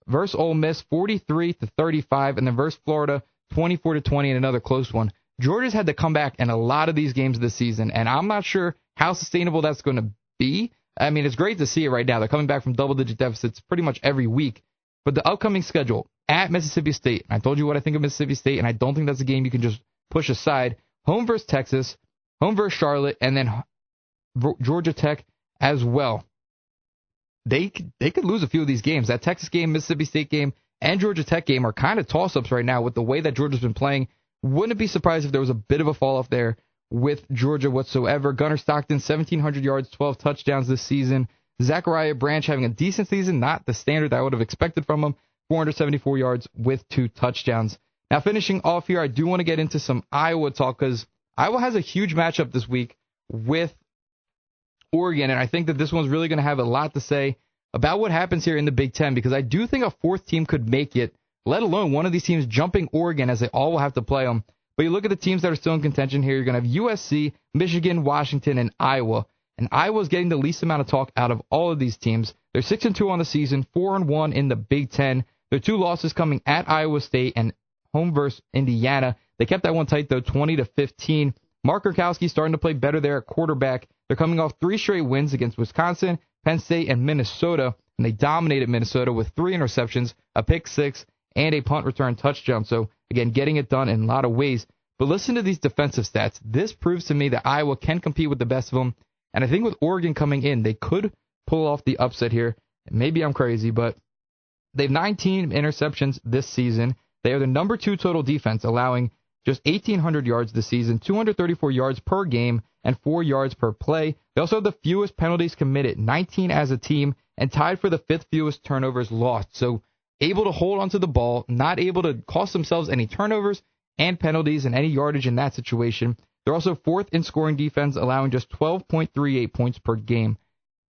Versus Ole Miss, 43-35, and then versus Florida, 24-20, and another close one. Georgia's had to come back in a lot of these games this season, and I'm not sure how sustainable that's going to be. I mean, it's great to see it right now. They're coming back from double-digit deficits pretty much every week. But the upcoming schedule, at Mississippi State, I told you what I think of Mississippi State, and I don't think that's a game you can just push aside. Home versus Texas, home versus Charlotte, and then Georgia Tech as well. They could lose a few of these games. That Texas game, Mississippi State game, and Georgia Tech game are kind of toss-ups right now with the way that Georgia's been playing. Wouldn't be surprised if there was a bit of a fall-off there with Georgia whatsoever. Gunnar Stockton, 1,700 yards, 12 touchdowns this season. Zachariah Branch having a decent season, not the standard that I would have expected from him. 474 yards with 2 touchdowns. Now, finishing off here, I do want to get into some Iowa talk because Iowa has a huge matchup this week with Oregon, and I think that this one's really going to have a lot to say about what happens here in the Big Ten, because I do think a fourth team could make it, let alone one of these teams jumping Oregon, as they all will have to play them. But you look at the teams that are still in contention here, you're going to have USC, Michigan, Washington, and Iowa. And Iowa's getting the least amount of talk out of all of these teams. They're 6-2 on the season, 4-1 in the Big Ten. Their 2 losses coming at Iowa State and home versus Indiana. They kept that one tight, though, 20-15. Mark Gronkowski starting to play better there at quarterback. They're coming off 3 straight wins against Wisconsin, Penn State, and Minnesota. And they dominated Minnesota with 3 interceptions, a pick 6, and a punt return touchdown. So, again, getting it done in a lot of ways. But listen to these defensive stats. This proves to me that Iowa can compete with the best of them. And I think with Oregon coming in, they could pull off the upset here. Maybe I'm crazy, but they have 19 interceptions this season. They are the number 2 total defense, allowing just 1,800 yards this season, 234 yards per game, and 4 yards per play. They also have the fewest penalties committed, 19 as a team, and tied for the 5th fewest turnovers lost. So able to hold onto the ball, not able to cost themselves any turnovers and penalties and any yardage in that situation. They're also 4th in scoring defense, allowing just 12.38 points per game.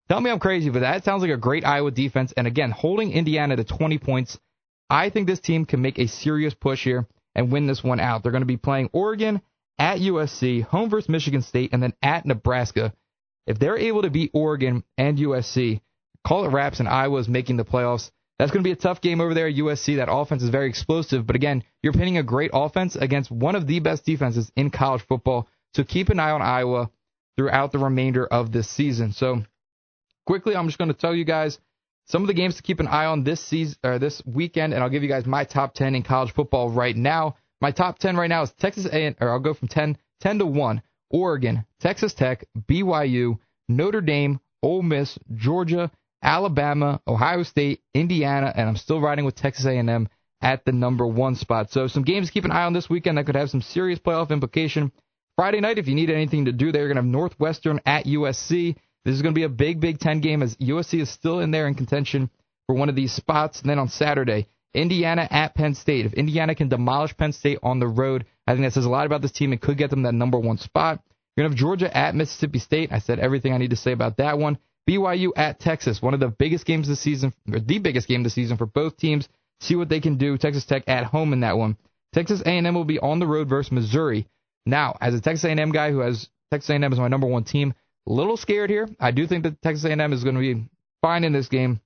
Tell me I'm crazy, but that sounds like a great Iowa defense. And again, holding Indiana to 20 points, I think this team can make a serious push here and win this one out. They're going to be playing Oregon, at USC, home versus Michigan State, and then at Nebraska. If they're able to beat Oregon and USC, call it wraps, and Iowa's making the playoffs. That's going to be a tough game over there at USC. That offense is very explosive. But again, you're pinning a great offense against one of the best defenses in college football. So keep an eye on Iowa throughout the remainder of this season. So quickly, I'm just going to tell you guys Some of the games to keep an eye on this season or this weekend, and I'll give you guys my top 10 in college football right now. My top 10 right now is Texas A&M, or I'll go from 10 to 1. Oregon, Texas Tech, BYU, Notre Dame, Ole Miss, Georgia, Alabama, Ohio State, Indiana, and I'm still riding with Texas A&M at the number 1 spot. So some games to keep an eye on this weekend that could have some serious playoff implication. Friday night, if you need anything to do there, you're going to have Northwestern at USC. This is going to be a big Ten game as USC is still in there in contention for one of these spots. And then on Saturday, Indiana at Penn State. If Indiana can demolish Penn State on the road, I think that says a lot about this team and could get them that number 1 spot. You're going to have Georgia at Mississippi State. I said everything I need to say about that one. BYU at Texas, one of the biggest games this season, or the biggest game this season for both teams. See what they can do. Texas Tech at home in that one. Texas A&M will be on the road versus Missouri. Now, as a Texas A&M guy who has Texas A&M as my number 1 team, a little scared here. I do think that Texas A&M is going to be fine in this game,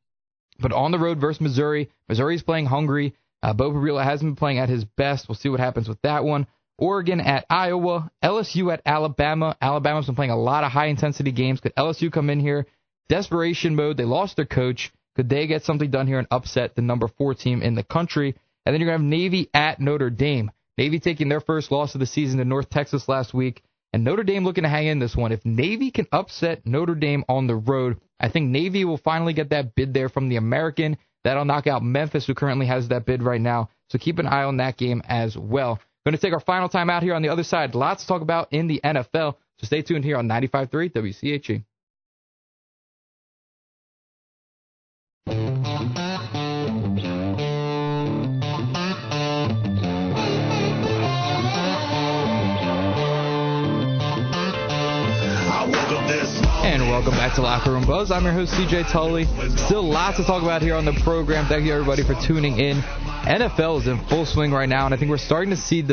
but on the road versus Missouri. Missouri's playing hungry. Bo Pribula hasn't been playing at his best. We'll see what happens with that one. Oregon at Iowa. LSU at Alabama. Alabama's been playing a lot of high-intensity games. Could LSU come in here? Desperation mode. They lost their coach. Could they get something done here and upset the number 4 team in the country? And then you're going to have Navy at Notre Dame. Navy taking their first loss of the season to North Texas last week. And Notre Dame looking to hang in this one. If Navy can upset Notre Dame on the road, I think Navy will finally get that bid there from the American. That'll knock out Memphis, who currently has that bid right now. So keep an eye on that game as well. Going to take our final time out here on the other side. Lots to talk about in the NFL. So stay tuned here on 95.3 WCHE. And welcome back to Locker Room Buzz. I'm your host, CJ Tully. Still lots to talk about here on the program. Thank you, everybody, for tuning in. NFL is in full swing right now, and I think we're starting to see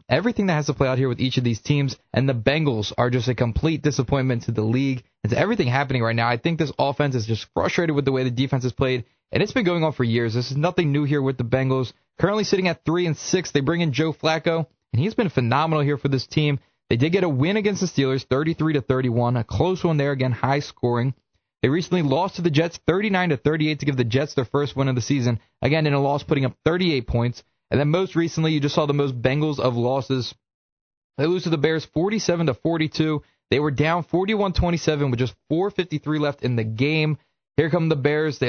everything that has to play out here with each of these teams, and the Bengals are just a complete disappointment to the league and to everything happening right now. I think this offense is just frustrated with the way the defense is played, and it's been going on for years. This is nothing new here with the Bengals. Currently sitting at 3-6, they bring in Joe Flacco, and he's been phenomenal here for this team. They did get a win against the Steelers, 33-31, a close one there, again, high scoring. They recently lost to the Jets, 39-38, to give the Jets their first win of the season, again, in a loss, putting up 38 points. And then most recently, you just saw the most Bengals of losses. They lose to the Bears, 47-42. They were down 41-27 with just 4:53 left in the game. Here come the Bears. The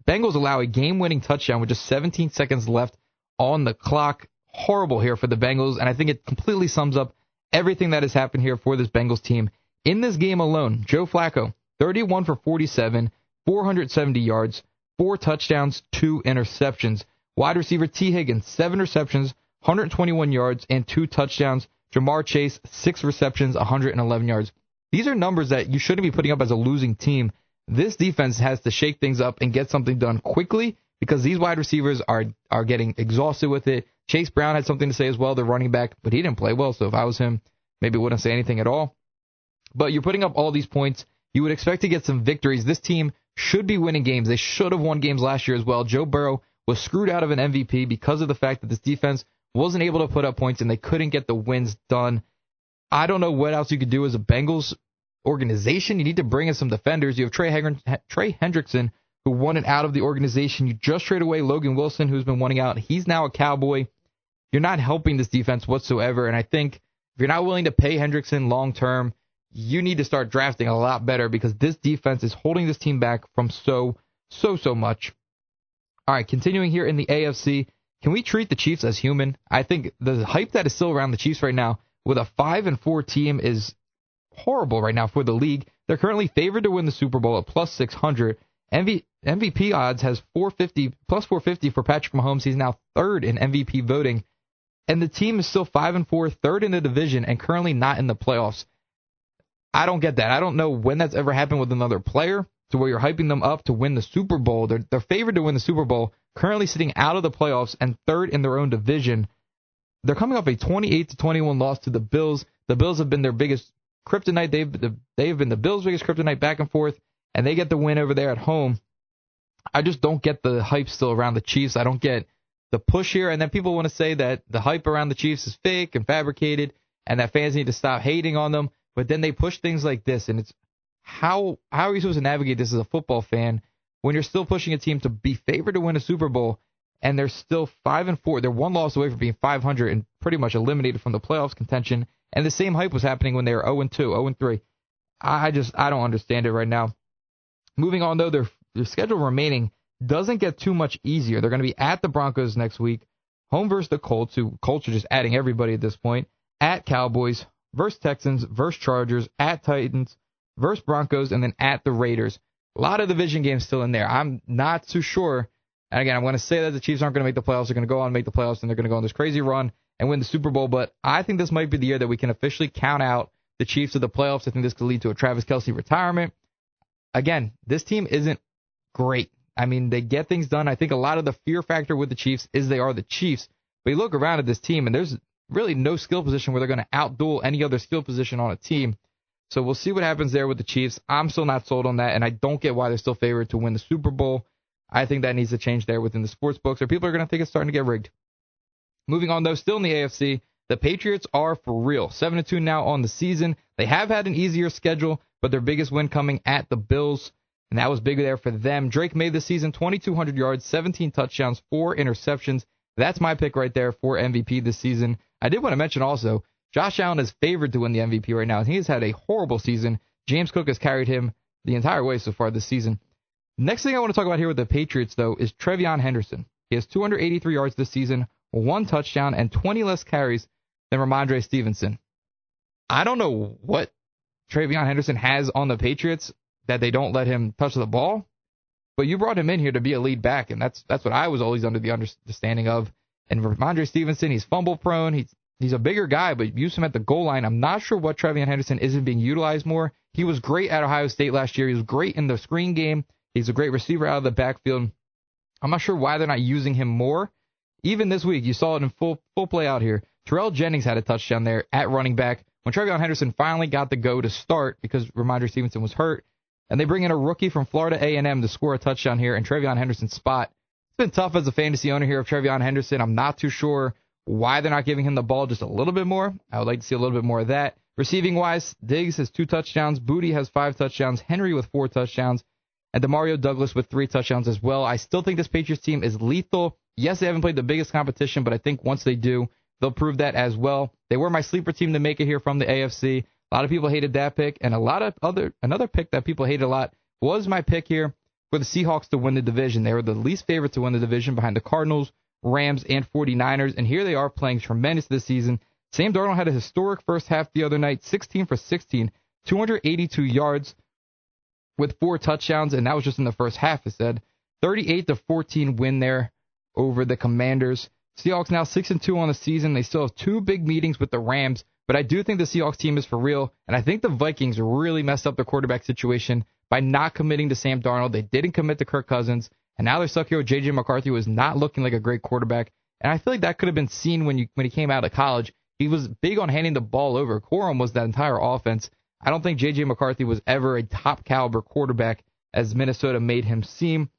Bengals allow a game-winning touchdown with just 17 seconds left on the clock. Horrible here for the Bengals, and I think it completely sums up everything that has happened here for this Bengals team. In this game alone, Joe Flacco, 31 for 47, 470 yards, 4 touchdowns, 2 interceptions. Wide receiver T. Higgins, 7 receptions, 121 yards, and 2 touchdowns. Jamar Chase, 6 receptions, 111 yards. These are numbers that you shouldn't be putting up as a losing team. This defense has to shake things up and get something done quickly because these wide receivers are getting exhausted with it. Chase Brown had something to say as well, the running back, but he didn't play well, so if I was him, maybe wouldn't say anything at all. But you're putting up all these points. You would expect to get some victories. This team should be winning games. They should have won games last year as well. Joe Burrow was screwed out of an MVP because of the fact that this defense wasn't able to put up points and they couldn't get the wins done. I don't know what else you could do as a Bengals organization. You need to bring in some defenders. You have Trey Hendrickson, who wanted out of the organization. You just traded away Logan Wilson, who's been wanting out. He's now a Cowboy. You're not helping this defense whatsoever, and I think if you're not willing to pay Hendrickson long-term, you need to start drafting a lot better because this defense is holding this team back from so much. All right, continuing here in the AFC, can we treat the Chiefs as human? I think the hype that is still around the Chiefs right now with a 5-4 team is horrible right now for the league. They're currently favored to win the Super Bowl at plus 600. MVP odds has plus 450 for Patrick Mahomes. He's now third in MVP voting. And the team is still 5-4, third in the division, and currently not in the playoffs. I don't get that. I don't know when that's ever happened with another player to where you're hyping them up to win the Super Bowl. They're favored to win the Super Bowl, currently sitting out of the playoffs and third in their own division. They're coming off a 28-21 loss to the Bills. The Bills have been their biggest kryptonite. They've been the Bills' biggest kryptonite back and forth, and they get the win over there at home. I just don't get the hype still around the Chiefs. I don't get the push here, and then people want to say that the hype around the Chiefs is fake and fabricated and that fans need to stop hating on them, but then they push things like this, and it's how are you supposed to navigate this as a football fan when you're still pushing a team to be favored to win a Super Bowl, and they're still 5-4. They're one loss away from being 500 and pretty much eliminated from the playoffs contention. And the same hype was happening when they were 0-2, 0-3. I don't understand it right now. Moving on, though, their schedule remaining doesn't get too much easier. They're going to be at the Broncos next week, home versus the Colts, who Colts are just adding everybody at this point, at Cowboys, versus Texans, versus Chargers, at Titans, versus Broncos, and then at the Raiders. A lot of division games still in there. I'm not too sure. And again, I'm going to say that the Chiefs aren't going to make the playoffs. They're going to go on and make the playoffs, and they're going to go on this crazy run and win the Super Bowl. But I think this might be the year that we can officially count out the Chiefs of the playoffs. I think this could lead to a Travis Kelce retirement. Again, this team isn't great. I mean, they get things done. I think a lot of the fear factor with the Chiefs is they are the Chiefs. But you look around at this team, and there's really no skill position where they're going to outduel any other skill position on a team. So we'll see what happens there with the Chiefs. I'm still not sold on that, and I don't get why they're still favored to win the Super Bowl. I think that needs to change there within the sports books, or people are going to think it's starting to get rigged. Moving on, though, still in the AFC, the Patriots are for real. 7-2 now on the season. They have had an easier schedule, but their biggest win coming at the Bills, and that was big there for them. Drake made the season 2,200 yards, 17 touchdowns, 4 interceptions. That's my pick right there for MVP this season. I did want to mention also, Josh Allen is favored to win the MVP right now. He has had a horrible season. James Cook has carried him the entire way so far this season. Next thing I want to talk about here with the Patriots, though, is Trevion Henderson. He has 283 yards this season, 1 touchdown, and 20 less carries than Ramondre Stevenson. I don't know what Trevion Henderson has on the Patriots that they don't let him touch the ball, but you brought him in here to be a lead back, and that's what I was always under the understanding of. And Ramondre Stevenson, he's fumble prone. He's a bigger guy, but use him at the goal line. I'm not sure what Trevion Henderson isn't being utilized more. He was great at Ohio State last year. He was great in the screen game. He's a great receiver out of the backfield. I'm not sure why they're not using him more. Even this week, you saw it in full play out here. Terrell Jennings had a touchdown there at running back when Trevion Henderson finally got the go to start because Ramondre Stevenson was hurt. And they bring in a rookie from Florida A&M to score a touchdown here in Trevion Henderson's spot. It's been tough as a fantasy owner here of Trevion Henderson. I'm not too sure why they're not giving him the ball just a little bit more. I would like to see a little bit more of that. Receiving-wise, Diggs has 2 touchdowns. Booty has 5 touchdowns. Henry with 4 touchdowns. And DeMario Douglas with 3 touchdowns as well. I still think this Patriots team is lethal. Yes, they haven't played the biggest competition, but I think once they do, they'll prove that as well. They were my sleeper team to make it here from the AFC. A lot of people hated that pick, and another pick that people hated a lot was my pick here for the Seahawks to win the division. They were the least favorite to win the division behind the Cardinals, Rams, and 49ers, and here they are playing tremendous this season. Sam Darnold had a historic first half the other night, 16 for 16, 282 yards with 4 touchdowns, and that was just in the first half, it said. 38-14 win there over the Commanders. Seahawks now 6-2 on the season. They still have 2 big meetings with the Rams, but I do think the Seahawks team is for real, and I think the Vikings really messed up their quarterback situation by not committing to Sam Darnold. They didn't commit to Kirk Cousins, and now they're stuck here with J.J. McCarthy, who is not looking like a great quarterback, and I feel like that could have been seen when he came out of college. He was big on handing the ball over. Corum was that entire offense. I don't think J.J. McCarthy was ever a top-caliber quarterback, as Minnesota made him seem.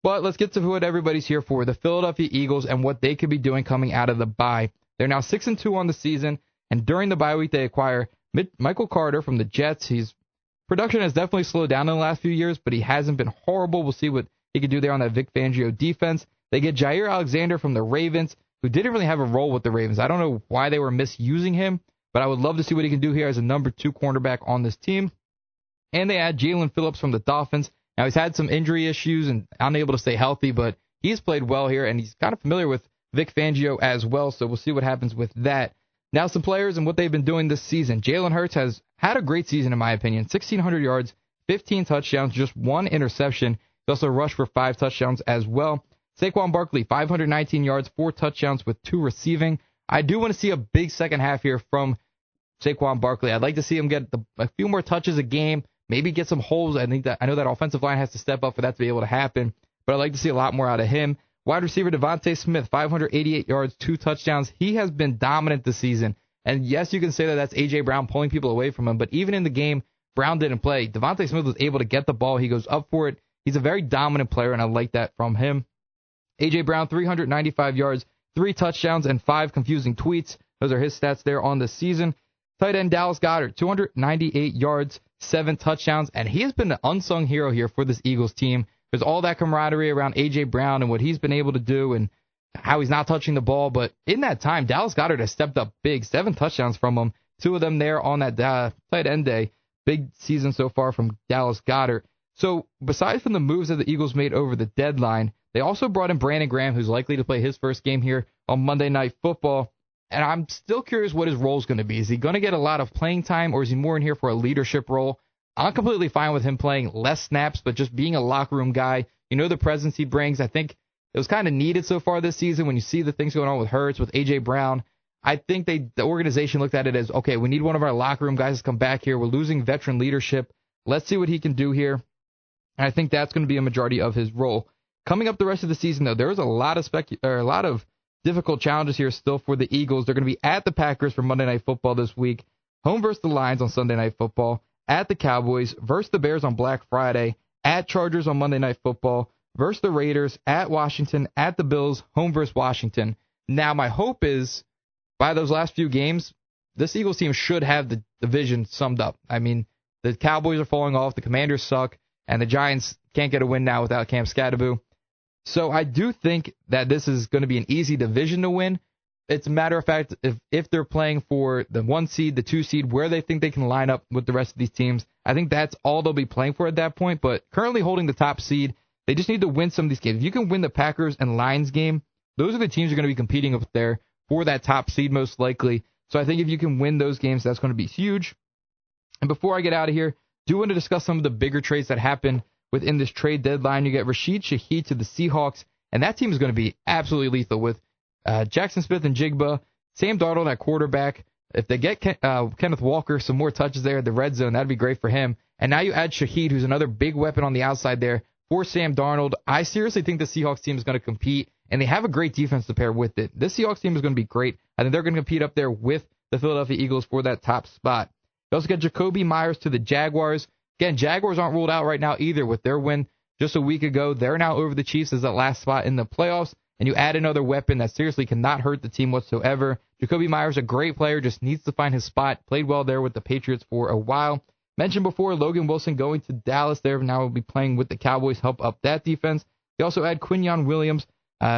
But let's get to what everybody's here for, the Philadelphia Eagles and what they could be doing coming out of the bye. They're now 6-2 on the season, and during the bye week, they acquire Michael Carter from the Jets. His production has definitely slowed down in the last few years, but he hasn't been horrible. We'll see what he can do there on that Vic Fangio defense. They get Jair Alexander from the Ravens, who didn't really have a role with the Ravens. I don't know why they were misusing him, but I would love to see what he can do here as a number 2 cornerback on this team. And they add Jalen Phillips from the Dolphins. Now, he's had some injury issues and unable to stay healthy, but he's played well here, and he's kind of familiar with Vic Fangio as well, so we'll see what happens with that. Now, some players and what they've been doing this season. Jalen Hurts has had a great season, in my opinion. 1,600 yards, 15 touchdowns, just 1 interception. He also rushed for 5 touchdowns as well. Saquon Barkley, 519 yards, 4 touchdowns with 2 receiving. I do want to see a big second half here from Saquon Barkley. I'd like to see him get a few more touches a game, maybe get some holes. I know that offensive line has to step up for that to be able to happen, but I'd like to see a lot more out of him. Wide receiver Devontae Smith, 588 yards, 2 touchdowns. He has been dominant this season. And yes, you can say that that's A.J. Brown pulling people away from him, but even in the game Brown didn't play, Devontae Smith was able to get the ball. He goes up for it. He's a very dominant player, and I like that from him. A.J. Brown, 395 yards, 3 touchdowns, and 5 confusing tweets. Those are his stats there on the season. Tight end Dallas Goedert, 298 yards, 7 touchdowns, and he has been an unsung hero here for this Eagles team. There's all that camaraderie around A.J. Brown and what he's been able to do and how he's not touching the ball. But in that time, Dallas Goedert has stepped up big. 7 touchdowns from him, 2 of them there on that tight end day. Big season so far from Dallas Goedert. So besides from the moves that the Eagles made over the deadline, they also brought in Brandon Graham, who's likely to play his first game here on Monday Night Football. And I'm still curious what his role is going to be. Is he going to get a lot of playing time, or is he more in here for a leadership role? I'm completely fine with him playing less snaps, but just being a locker room guy. You know the presence he brings. I think it was kind of needed so far this season when you see the things going on with Hurts, with A.J. Brown. I think the organization looked at it as, okay, we need one of our locker room guys to come back here. We're losing veteran leadership. Let's see what he can do here. And I think that's going to be a majority of his role. Coming up the rest of the season, though, there is a lot of difficult challenges here still for the Eagles. They're going to be at the Packers for Monday Night Football this week, home versus the Lions on Sunday Night Football, at the Cowboys, versus the Bears on Black Friday, at Chargers on Monday Night Football, versus the Raiders, at Washington, at the Bills, home versus Washington. Now, my hope is, by those last few games, this Eagles team should have the division summed up. I mean, the Cowboys are falling off, the Commanders suck, and the Giants can't get a win now without Cam Scatterbo. So I do think that this is going to be an easy division to win. It's a matter of fact, if they're playing for the 1 seed, the 2 seed, where they think they can line up with the rest of these teams, I think that's all they'll be playing for at that point. But currently holding the top seed, they just need to win some of these games. If you can win the Packers and Lions game, those are the teams you're going to be competing up there for that top seed most likely. So I think if you can win those games, that's going to be huge. And before I get out of here, do want to discuss some of the bigger trades that happened within this trade deadline. You get Rashid Shaheed to the Seahawks, and that team is going to be absolutely lethal with Jackson Smith and Jigba, Sam Darnold at quarterback. If they get Kenneth Walker some more touches there at the red zone, that'd be great for him. And now you add Shaheed, who's another big weapon on the outside there for Sam Darnold. I seriously think the Seahawks team is going to compete, and they have a great defense to pair with it. This Seahawks team is going to be great. I think they're going to compete up there with the Philadelphia Eagles for that top spot. You also get Jacoby Myers to the Jaguars. Again, Jaguars aren't ruled out right now either with their win just a week ago. They're now over the Chiefs as that last spot in the playoffs, and you add another weapon that seriously cannot hurt the team whatsoever. Jacoby Myers, a great player, just needs to find his spot. Played well there with the Patriots for a while. Mentioned before, Logan Wilson going to Dallas there. Now will be playing with the Cowboys, help up that defense. They also add Quinyon Williams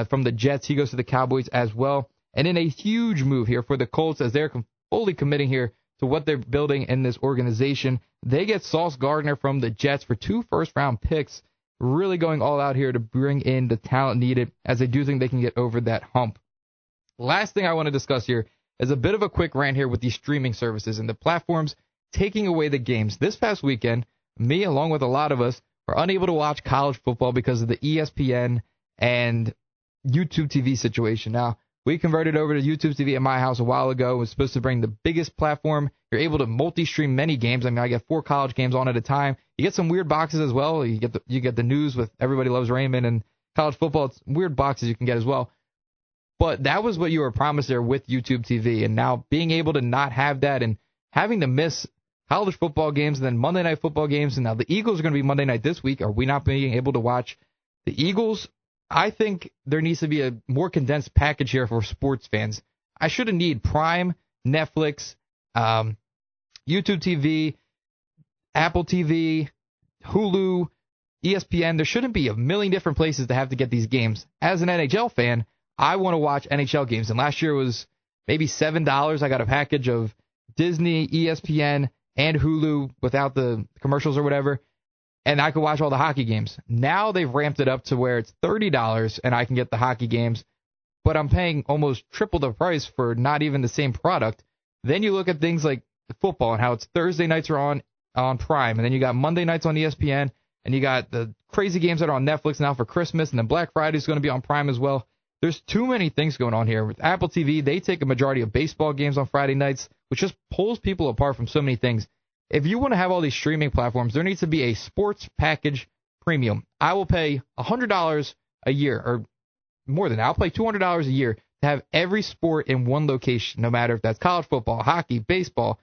from the Jets. He goes to the Cowboys as well. And in a huge move here for the Colts as they're fully committing here to what they're building in this organization. They get Sauce Gardner from the Jets for 2 first-round picks, really going all out here to bring in the talent needed as they do think they can get over that hump. Last thing I want to discuss here is a bit of a quick rant here with these streaming services and the platforms taking away the games. This past weekend, me along with a lot of us were unable to watch college football because of the ESPN and YouTube TV situation. Now, we converted over to YouTube TV at my house a while ago. It was supposed to bring the biggest platform. You're able to multi-stream many games. I mean, I get 4 college games on at a time. You get some weird boxes as well. You get the news with Everybody Loves Raymond and college football. It's weird boxes you can get as well. But that was what you were promised there with YouTube TV. And now being able to not have that and having to miss college football games and then Monday Night Football games. And now the Eagles are going to be Monday night this week. Are we not being able to watch the Eagles? I think there needs to be a more condensed package here for sports fans. I shouldn't need Prime, Netflix, YouTube TV, Apple TV, Hulu, ESPN. There shouldn't be a million different places to have to get these games. As an NHL fan, I want to watch NHL games. And last year was maybe $7. I got a package of Disney, ESPN, and Hulu without the commercials or whatever. And I could watch all the hockey games. Now they've ramped it up to where it's $30 and I can get the hockey games, but I'm paying almost triple the price for not even the same product. Then you look at things like football and how it's Thursday nights are on Prime, and then you got Monday nights on ESPN, and you got the crazy games that are on Netflix now for Christmas, and then Black Friday is going to be on Prime as well. There's too many things going on here. With Apple TV, they take a majority of baseball games on Friday nights, which just pulls people apart from so many things. If you want to have all these streaming platforms, there needs to be a sports package premium. I will pay $100 a year, or more than that. I'll pay $200 a year to have every sport in one location, no matter if that's college football, hockey, baseball.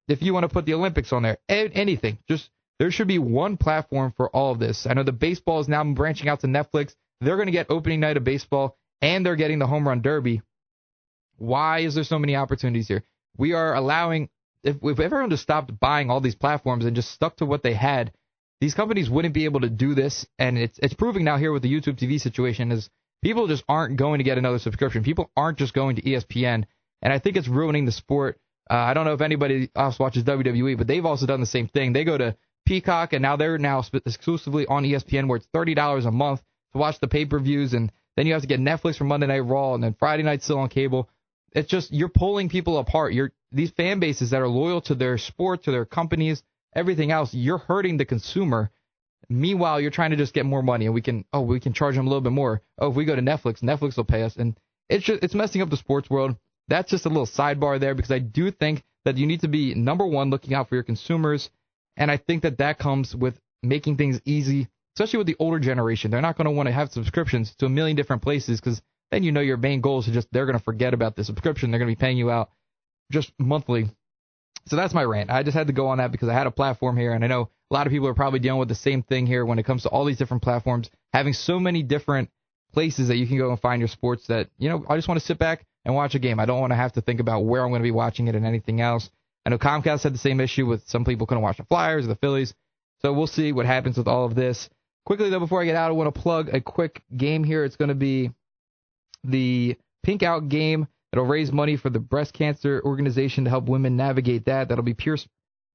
If you want to put the Olympics on there, anything. Just there should be one platform for all of this. I know the baseball is now branching out to Netflix. They're going to get opening night of baseball, and they're getting the home run derby. Why is there so many opportunities here? We are allowing... If everyone just stopped buying all these platforms and just stuck to what they had, these companies wouldn't be able to do this, and it's proving now here with the YouTube TV situation is people just aren't going to get another subscription. People aren't just going to ESPN, and I think it's ruining the sport. I don't know if anybody else watches WWE, but they've also done the same thing. They go to Peacock, and now they're exclusively on ESPN, where it's $30 a month to watch the pay-per-views, and then you have to get Netflix for Monday Night Raw, and then Friday night still on cable. It's just you're pulling people apart. These fan bases that are loyal to their sport, to their companies, everything else, you're hurting the consumer. Meanwhile, you're trying to just get more money, and we can charge them a little bit more. Oh, if we go to Netflix, Netflix will pay us, and it's messing up the sports world. That's just a little sidebar there, because I do think that you need to be, number one, looking out for your consumers, and I think that comes with making things easy, especially with the older generation. They're not going to want to have subscriptions to a million different places, because then your main goal is they're going to forget about the subscription. They're going to be paying you out just monthly. So that's my rant. I just had to go on that because I had a platform here, and I know a lot of people are probably dealing with the same thing here when it comes to all these different platforms, having so many different places that you can go and find your sports that, I just want to sit back and watch a game. I don't want to have to think about where I'm going to be watching it and anything else. I know Comcast had the same issue with some people couldn't watch the Flyers or the Phillies. So we'll see what happens with all of this. Quickly, though, before I get out, I want to plug a quick game here. It's going to be the Pink Out game. It'll raise money for the breast cancer organization to help women navigate that. That'll be Pierce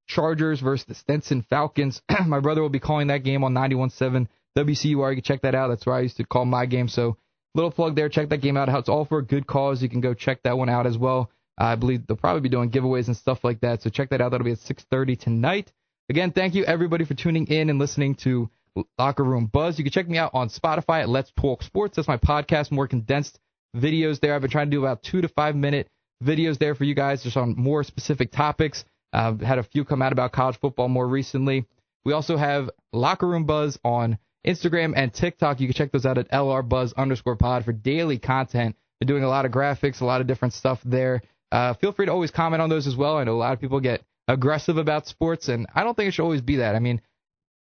Chargers versus the Stenson Falcons. My brother will be calling that game on 91.7 WCUR. You can check that out. That's where I used to call my game. So little plug there. Check that game out. It's all for a good cause. You can go check that one out as well. I believe they'll probably be doing giveaways and stuff like that. So check that out. That'll be at 6:30 tonight. Again, thank you, everybody, for tuning in and listening to Locker Room Buzz. You can check me out on Spotify at Let's Talk Sports. That's my podcast, more condensed videos there. I've been trying to do about 2 to 5 minute videos there for you guys, just on more specific topics. I've had a few come out about college football more recently. We also have Locker Room Buzz on Instagram and TikTok. You can check those out at LRBuzz_pod for daily content. Been doing a lot of graphics, a lot of different stuff there. Feel free to always comment on those as well. I know a lot of people get aggressive about sports, and I don't think it should always be that. I mean,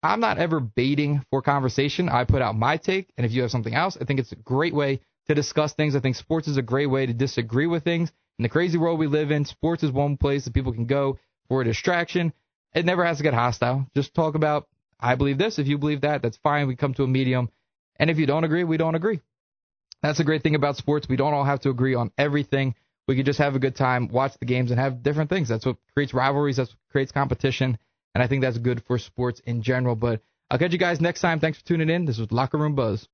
I'm not ever baiting for conversation. I put out my take, and if you have something else, I think it's a great way to discuss things. I think sports is a great way to disagree with things. In the crazy world we live in, sports is one place that people can go for a distraction. It never has to get hostile. Just talk about, I believe this. If you believe that, that's fine. We come to a medium. And if you don't agree, we don't agree. That's the great thing about sports. We don't all have to agree on everything. We can just have a good time, watch the games, and have different things. That's what creates rivalries. That's what creates competition. And I think that's good for sports in general. But I'll catch you guys next time. Thanks for tuning in. This was Locker Room Buzz.